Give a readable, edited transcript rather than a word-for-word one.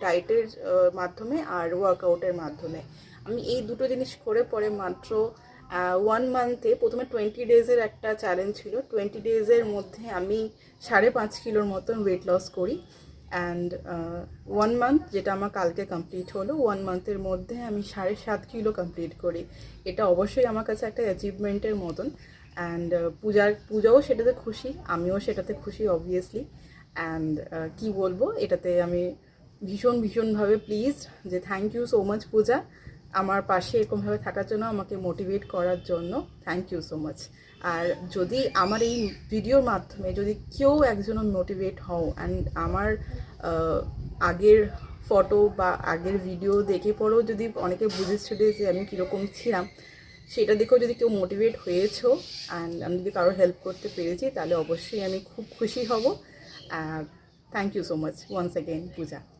ডায়েটের মাধ্যমে আর ওয়ার্কআউটের মাধ্যমে। আমি এই দুটো জিনিস করে পরে মাত্র 1 মান্থে, প্রথমে 20 ডেজের একটা চ্যালেঞ্জ ছিল, 20 ডেজের মধ্যে আমি 5.5 কিলোর মতন ওয়েট লস করি। অ্যান্ড 1 মান্থ, যেটা আমার কালকে কমপ্লিট হলো, 1 মান্থের মধ্যে আমি 7.5 কিলো কমপ্লিট করি। এটা অবশ্যই আমার কাছে একটা অ্যাচিভমেন্টের মতন। অ্যান্ড পূজাও সেটাতে খুশি, আমিও সেটাতে খুশি অবভিয়াসলি। অ্যান্ড কি বলবো, এটাতে আমি ভীষণভাবে প্লিজ, যে থ্যাংক ইউ সো মাচ পূজা, আমার পাশে এরকমভাবে থাকার জন্য, আমাকে মোটিভেট করার জন্য থ্যাংক ইউ সো মাচ। আর যদি আমার এই ভিডিওর মাধ্যমে যদি কেউ একজনও মোটিভেট হও, অ্যান্ড আমার আগের ফটো বা আগের ভিডিও দেখে পরেও যদি অনেকে বুঝেছিল যে আমি কীরকম ছিলাম, সেটা দেখেও যদি কেউ মোটিভেট হয়েছো অ্যান্ড আমি যদি কারো হেল্প করতে পেরেছি, তাহলে অবশ্যই আমি খুব খুশি হব। Thank you so much once again Puja.